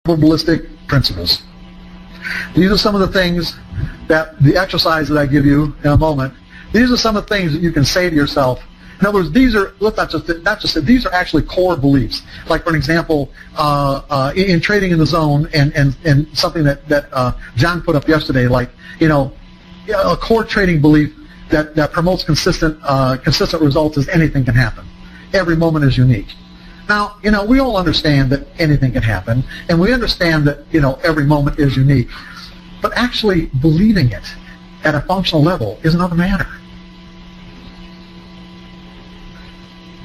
probabilistic principles. These are some of the things that the exercise that I give you in a moment, these are some of the things that you can say to yourself. In other words, these are, let's not just say, these are actually core beliefs. Like, for an example, in trading in the zone, and something that John put up yesterday, like, a core trading belief that promotes consistent results is anything can happen. Every moment is unique. Now, we all understand that anything can happen, and we understand that, every moment is unique. But actually believing it at a functional level is another matter.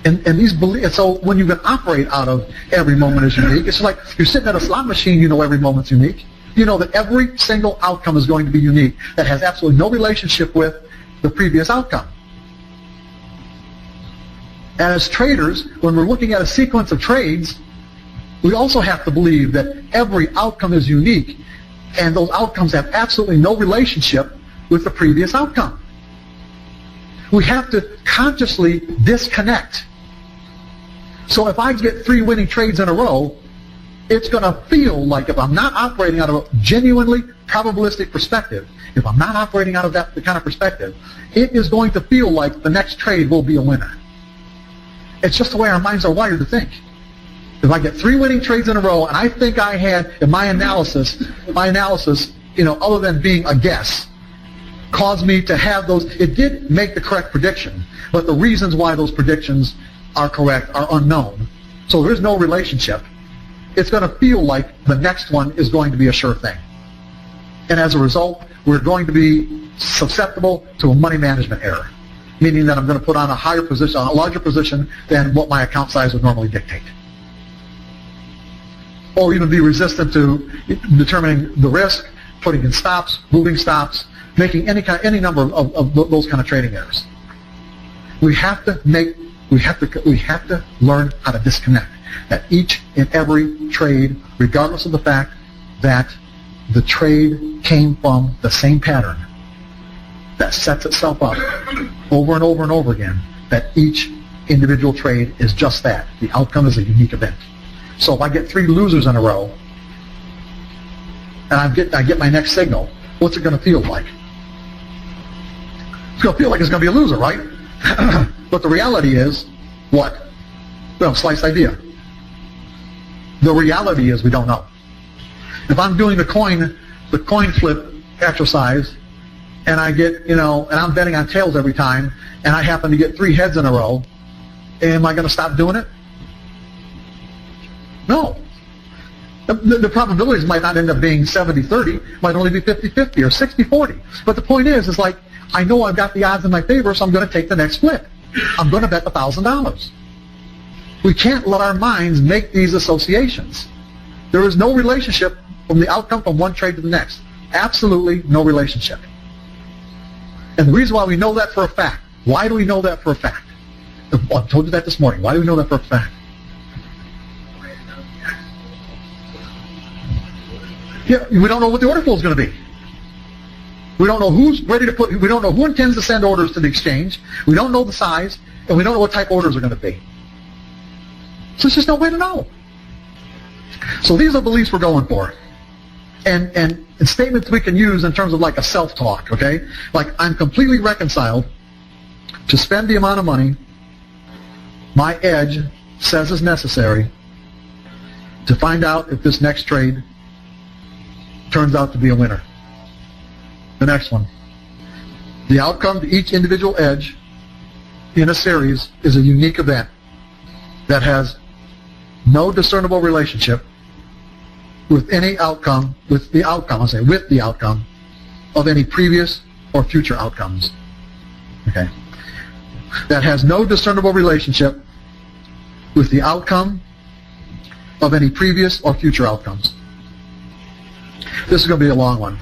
And these beliefs, so when you can operate out of every moment is unique, it's like you're sitting at a slot machine, every moment's unique. You know that every single outcome is going to be unique, that has absolutely no relationship with the previous outcome. As traders, when we're looking at a sequence of trades, we also have to believe that every outcome is unique, and those outcomes have absolutely no relationship with the previous outcome. We have to consciously disconnect. So if I get 3 winning trades in a row, it's going to feel like, if I'm not operating out of a genuinely probabilistic perspective, if I'm not operating out of the kind of perspective, it is going to feel like the next trade will be a winner. It's just the way our minds are wired to think. If I get 3 winning trades in a row, and I think I had, in my analysis, other than being a guess, caused me to have those, it did make the correct prediction, but the reasons why those predictions are correct are unknown. So there is no relationship. It's going to feel like the next one is going to be a sure thing. And as a result, we're going to be susceptible to a money management error, meaning that I'm going to put on a higher position, a larger position than what my account size would normally dictate. Or even be resistant to determining the risk, putting in stops, moving stops, making any number of those kind of trading errors. We have to learn how to disconnect. That each and every trade, regardless of the fact that the trade came from the same pattern that sets itself up over and over and over again, that each individual trade is just that. The outcome is a unique event. So if I get 3 losers in a row, and I get my next signal, what's it going to feel like? It's going to feel like it's going to be a loser, right? But the reality is, what? Well, slice idea. The reality is we don't know. If I'm doing the coin flip exercise, and I get, and I'm betting on tails every time, and I happen to get 3 heads in a row, am I going to stop doing it? No. The probabilities might not end up being 70-30, might only be 50-50 or 60-40. But the point is like, I know I've got the odds in my favor, so I'm going to take the next flip. I'm going to bet $1,000. We can't let our minds make these associations. There is no relationship from the outcome from one trade to the next. Absolutely no relationship. And the reason why we know that for a fact, why do we know that for a fact? I told you that this morning. Why do we know that for a fact? Yeah, we don't know what the order flow is going to be. We don't know who's ready to we don't know who intends to send orders to the exchange. We don't know the size, and we don't know what type orders are going to be. So there's just no way to know. So these are beliefs we're going for. And statements we can use in terms of like a self-talk, okay? Like, I'm completely reconciled to spend the amount of money my edge says is necessary to find out if this next trade turns out to be a winner. The next one. The outcome to each individual edge in a series is a unique event that has no discernible relationship with any outcome, with the outcome of any previous or future outcomes. Okay. That has no discernible relationship with the outcome of any previous or future outcomes. This is going to be a long one.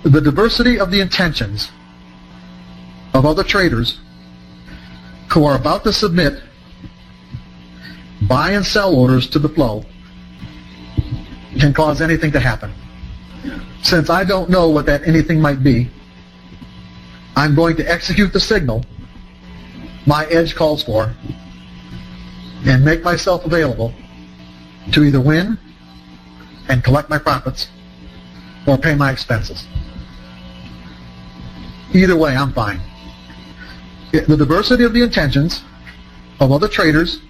The diversity of the intentions of other traders who are about to submit buy and sell orders to the flow can cause anything to happen. Since I don't know what that anything might be, I'm going to execute the signal my edge calls for and make myself available to either win and collect my profits or pay my expenses. Either way, I'm fine. The diversity of the intentions of other traders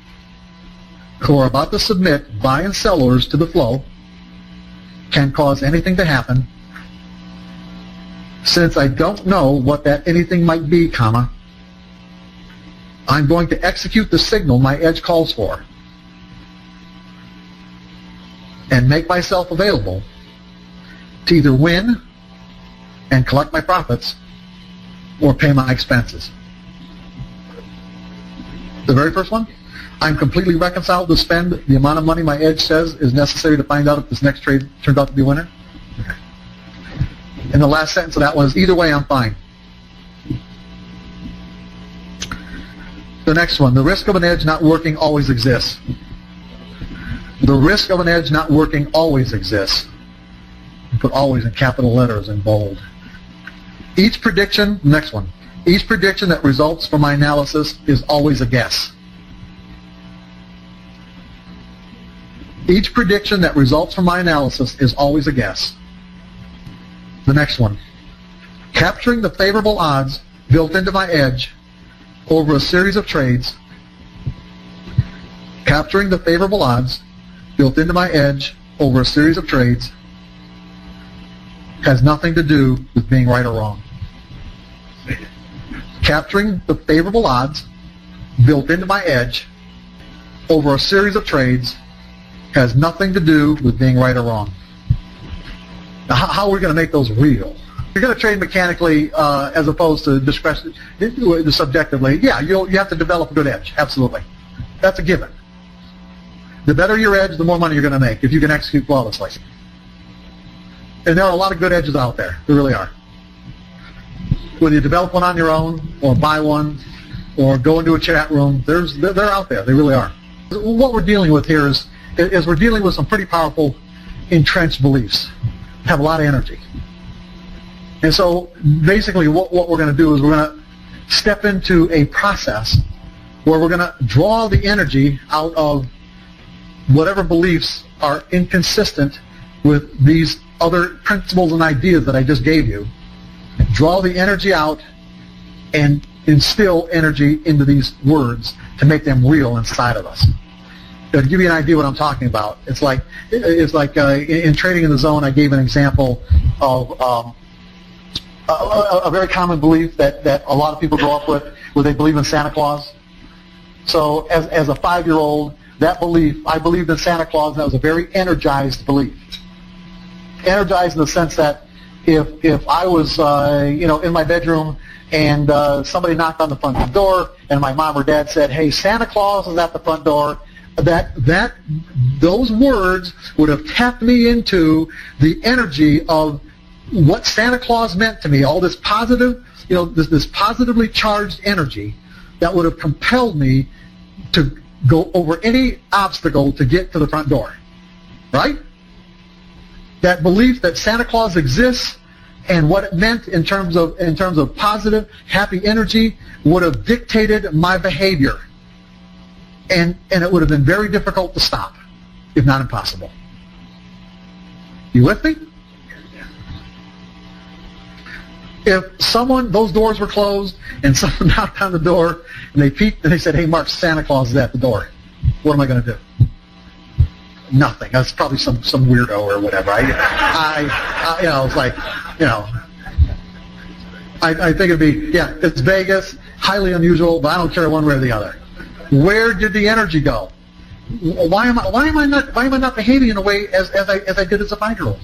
who are about to submit buy and sell orders to the flow can cause anything to happen. Since I don't know what that anything might be, I'm going to execute the signal my edge calls for and make myself available to either win and collect my profits or pay my expenses. The very first one, I'm completely reconciled to spend the amount of money my edge says is necessary to find out if this next trade turns out to be a winner. Okay. And the last sentence of that one is, either way, I'm fine. The next one, the risk of an edge not working always exists. The risk of an edge not working always exists. Put always in capital letters in bold. Each prediction, next one, each prediction that results from my analysis is always a guess. Each prediction that results from my analysis is always a guess. The next one, capturing the favorable odds built into my edge over a series of trades. Capturing the favorable odds built into my edge over a series of trades has nothing to do with being right or wrong. Capturing the favorable odds built into my edge over a series of trades has nothing to do with being right or wrong. Now, how are we going to make those real? You're going to trade mechanically as opposed to subjectively. Yeah, you have to develop a good edge. Absolutely. That's a given. The better your edge, the more money you're going to make if you can execute flawlessly. And there are a lot of good edges out there. There really are. Whether you develop one on your own or buy one or go into a chat room, they're out there. They really are. What we're dealing with here is we're dealing with some pretty powerful entrenched beliefs. Have a lot of energy. And so basically what we're going to do is we're going to step into a process where we're going to draw the energy out of whatever beliefs are inconsistent with these other principles and ideas that I just gave you. Draw the energy out and instill energy into these words to make them real inside of us. To give you an idea what I'm talking about, it's like in Trading in the Zone, I gave an example of a very common belief that a lot of people grow up with, where they believe in Santa Claus. So as a 5-year-old, that belief, I believed in Santa Claus, and that was a very energized belief. Energized in the sense that if I was in my bedroom and somebody knocked on the front door and my mom or dad said, "Hey, Santa Claus is at the front door," those words would have tapped me into the energy of what Santa Claus meant to me, all this positive, this positively charged energy that would have compelled me to go over any obstacle to get to the front door. Right? That belief that Santa Claus exists and what it meant in terms of positive, happy energy would have dictated my behavior. And it would have been very difficult to stop, if not impossible. You with me? If those doors were closed and someone knocked on the door and they peeked and they said, "Hey, Mark, Santa Claus is at the door," what am I going to do? Nothing. That's probably some weirdo or whatever. It's like, I think it'd be, it's Vegas, highly unusual, but I don't care one way or the other. Where did the energy go? Why am I not behaving in a way as I did as a 5-year-old?